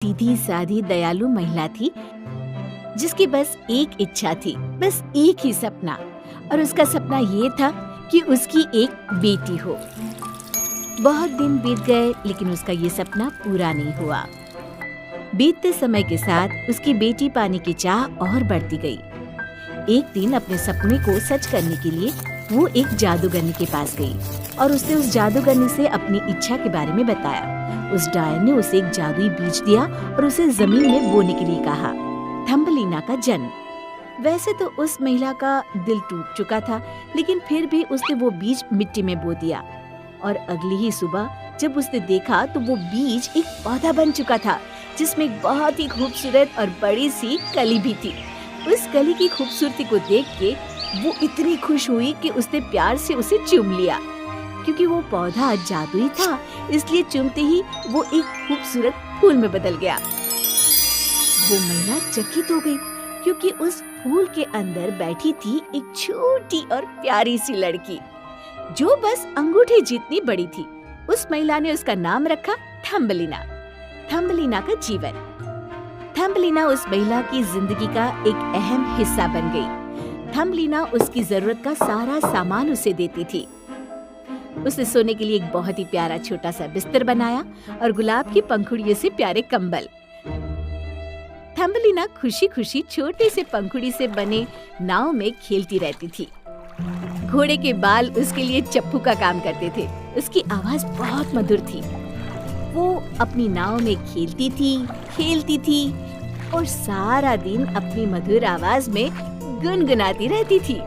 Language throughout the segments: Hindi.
सीधी सादी दयालु महिला थी जिसकी बस एक इच्छा थी, बस एक ही सपना, और उसका सपना ये था कि उसकी एक बेटी हो। बहुत दिन बीत गए लेकिन उसका ये सपना पूरा नहीं हुआ। बीतते समय के साथ उसकी बेटी पाने की चाह और बढ़ती गई। एक दिन अपने सपने को सच करने के लिए वो एक जादूगरनी के पास गई और उसने उस जादूगरनी से अपनी इच्छा के बारे में बताया। उस डायन ने उसे एक जादुई बीज दिया और उसे जमीन में बोने के लिए कहा। थम्बलिना का जन्म। वैसे तो उस महिला का दिल टूट चुका था, लेकिन फिर भी उसने वो बीज मिट्टी में बो दिया और अगली ही सुबह जब उसने देखा तो वो बीज एक पौधा बन चुका था जिसमें एक बहुत ही खूबसूरत और बड़ी सी कली भी थी। उस कली की खूबसूरती को देख के वो इतनी खुश हुई कि उसने प्यार से उसे चूम लिया। क्योंकि वो पौधा जादुई था, इसलिए चूमते ही वो एक खूबसूरत फूल में बदल गया। वो महिला चकित हो गई क्योंकि उस फूल के अंदर बैठी थी एक छोटी और प्यारी सी लड़की जो बस अंगूठे जितनी बड़ी थी। उस महिला ने उसका नाम रखा थम्बलिना। थम्बलिना का जीवन। थम्बलिना उस महिला की जिंदगी का एक अहम हिस्सा बन गई। थम्बलिना उसकी जरूरत का सारा सामान उसे देती थी। उसने सोने के लिए एक बहुत ही प्यारा छोटा सा बिस्तर बनाया और गुलाब की पंखुड़ियों से प्यारे कंबल। थम्बलिना खुशी खुशी छोटे से पंखुड़ी से बने नाव में खेलती रहती थी। घोड़े के बाल उसके लिए चप्पू का काम करते थे। उसकी आवाज बहुत मधुर थी। वो अपनी नाव में खेलती थी और सारा दिन अपनी मधुर आवाज में गुनगुनाती रहती थी।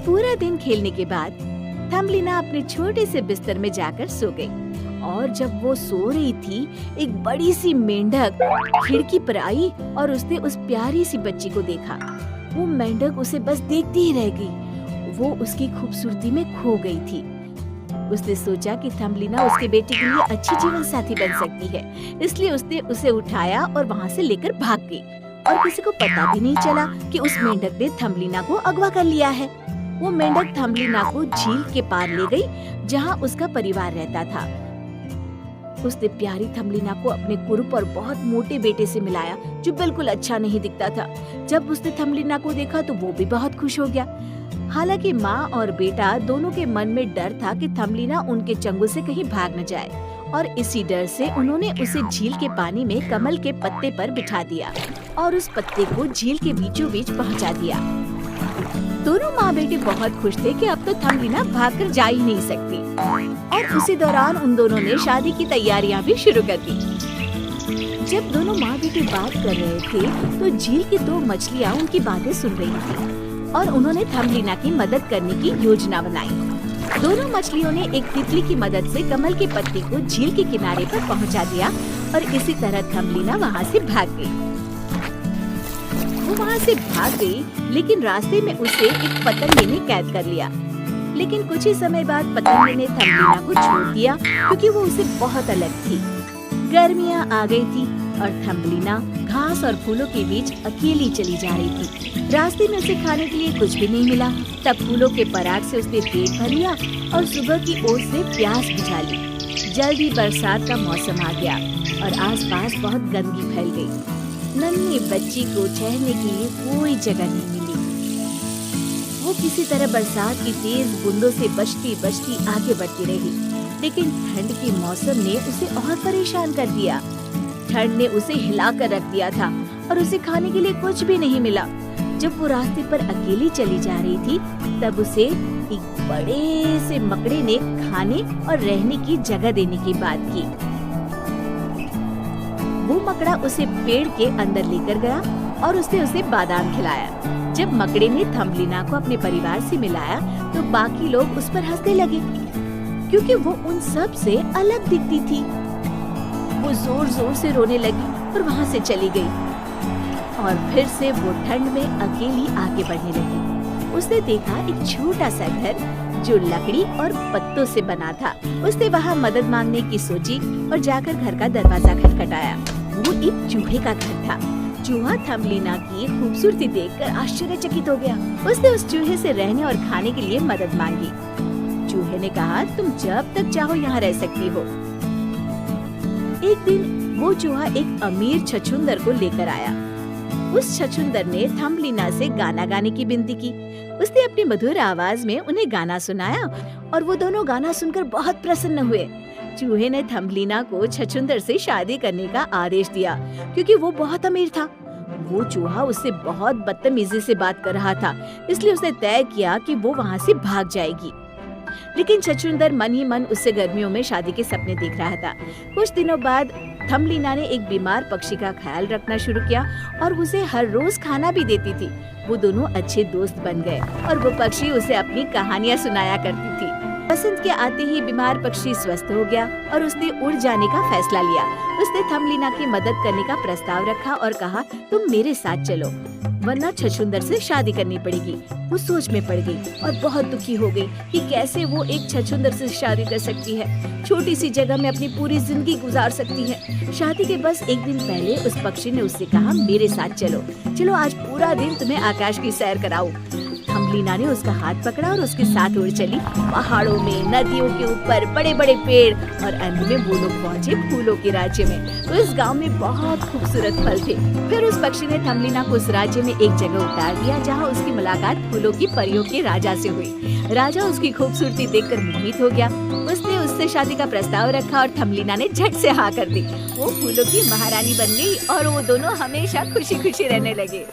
पूरा दिन खेलने के बाद थम्बलिना अपने छोटे से बिस्तर में जाकर सो गई और जब वो सो रही थी एक बड़ी सी मेंढक खिड़की पर आई और उसने उस प्यारी सी बच्ची को देखा। वो मेंढक उसे बस देखती ही रह गई। वो उसकी खूबसूरती में खो गई थी। उसने सोचा कि थम्बलिना उसके बेटे के लिए अच्छी जीवन साथी बन सकती है, इसलिए उसने उसे उठाया और वहाँ से लेकर भाग गई और किसी को पता भी नहीं चला कि उस मेंढक ने थम्बलिना को अगवा कर लिया है। वो मेंढक थम्बलिना को झील के पार ले गई जहाँ उसका परिवार रहता था। उसने प्यारी थम्बलिना को अपने कुरूप और बहुत मोटे बेटे से मिलाया जो बिल्कुल अच्छा नहीं दिखता था। जब उसने थम्बलिना को देखा तो वो भी बहुत खुश हो गया। हालांकि माँ और बेटा दोनों के मन में डर था कि थम्बलिना उनके चंगुल से कहीं भाग न जाए और इसी डर से उन्होंने उसे झील के पानी में कमल के पत्ते पर बिठा दिया और उस पत्ते को झील के बीचों बीच पहुँचा दिया। दोनों माँ बेटे बहुत खुश थे कि अब तो थम्बलिना भागकर जा ही नहीं सकती और उसी दौरान उन दोनों ने शादी की तैयारियां भी शुरू कर दी। जब दोनों माँ बेटे बात कर रहे थे तो झील की दो मछलियाँ उनकी बातें सुन रही थी और उन्होंने थम्बलिना की मदद करने की योजना बनाई। दोनों मछलियों ने एक तितली की मदद से कमल के पत्ते को झील के किनारे पर पहुँचा दिया और इसी तरह थम्बलिना वहाँ से भाग गई। वो वहाँ से भाग गई, लेकिन रास्ते में उसे एक पतंगे ने कैद कर लिया। लेकिन कुछ ही समय बाद पतंगे ने थम्बलिना को छोड़ दिया क्योंकि वो उसे बहुत अलग थी। गर्मियाँ आ गई थी और थम्बलिना घास और फूलों के बीच अकेली चली जा रही थी। रास्ते में उसे खाने के लिए कुछ भी नहीं मिला। तब फूलों के पराग से उसने पेट भर लिया और सुबह की ओस से प्यास बुझा ली। जल्द ही बरसात का मौसम आ गया और आसपास बहुत गंदगी फैल गई। नन्ही बच्ची को ठहरने के लिए कोई जगह नहीं मिली। वो किसी तरह बरसात की तेज बूंदों से बचती बचती आगे बढ़ती रही, लेकिन ठंड के मौसम ने उसे और परेशान कर दिया। ठंड ने उसे हिला कर रख दिया था और उसे खाने के लिए कुछ भी नहीं मिला। जब वो रास्ते पर अकेली चली जा रही थी तब उसे एक बड़े से मकड़े ने खाने और रहने की जगह देने की बात की। वो मकड़ा उसे पेड़ के अंदर लेकर गया और उसने उसे बादाम खिलाया। जब मकड़े ने थम्बलिना को अपने परिवार से मिलाया तो बाकी लोग उस पर हंसने लगे क्योंकि वो उन सब से अलग दिखती थी। वो जोर जोर से रोने लगी और वहाँ से चली गई और फिर से वो ठंड में अकेली आगे बढ़ने लगी। उसने देखा एक छोटा सा घर जो लकड़ी और पत्तों से बना था। उसने वहाँ मदद मांगने की सोची और जाकर घर का दरवाजा खटखटाया। वो एक चूहे का घर था। चूहा थम्बलिना की खूबसूरती देखकर आश्चर्यचकित हो गया। उसने उस चूहे से रहने और खाने के लिए मदद मांगी। चूहे ने कहा, तुम जब तक चाहो यहाँ रह सकती हो। एक दिन वो चूहा एक अमीर छछूंदर को लेकर आया। उस छछूंदर ने थम्बलिना से गाना गाने की विनती की। उसने अपनी मधुर आवाज में उन्हें गाना सुनाया और वो दोनों गाना सुनकर बहुत प्रसन्न हुए। चूहे ने थम्बलिना को छछूंदर से शादी करने का आदेश दिया क्योंकि वो बहुत अमीर था। वो चूहा उससे बहुत बदतमीजी से बात कर रहा था, इसलिए उसने तय किया कि वो वहाँ से भाग जाएगी। लेकिन छछूंदर मन ही मन उससे गर्मियों में शादी के सपने देख रहा था। कुछ दिनों बाद थम्बलिना ने एक बीमार पक्षी का ख्याल रखना शुरू किया और उसे हर रोज खाना भी देती थी। वो दोनों अच्छे दोस्त बन गए और वो पक्षी उसे अपनी कहानियाँ सुनाया करती थी। बसंत के आते ही बीमार पक्षी स्वस्थ हो गया और उसने उड़ जाने का फैसला लिया। उसने थम्बलिना की मदद करने का प्रस्ताव रखा और कहा, तुम मेरे साथ चलो वरना छछूंदर से शादी करनी पड़ेगी। वो सोच में पड़ गई और बहुत दुखी हो गई कि कैसे वो एक छछूंदर से शादी कर सकती है। छोटी सी जगह में अपनी पूरी जिंदगी गुजार सकती है। शादी के बस एक दिन पहले उस पक्षी ने उससे कहा, मेरे साथ चलो, चलो आज पूरा दिन तुम्हें आकाश की सैर कराऊं। थम्बलिना ने उसका हाथ पकड़ा और उसके साथ उड़ चली। पहाड़ों में, नदियों के ऊपर, बड़े बड़े पेड़ और अंत में वो लोग पहुँचे फूलों के राज्य में। तो इस गांव में बहुत खूबसूरत फल थे। फिर उस पक्षी ने थम्बलिना को उस राज्य में एक जगह उतार दिया जहाँ उसकी मुलाकात फूलों की परियों के राजा से हुई। राजा उसकी खूबसूरती देखकर मोहित हो गया। उसने उससे शादी का प्रस्ताव रखा और थम्बलिना ने झट से हाँ कर दी। वो फूलों की महारानी बन गई और वो दोनों हमेशा खुशी खुशी रहने लगे।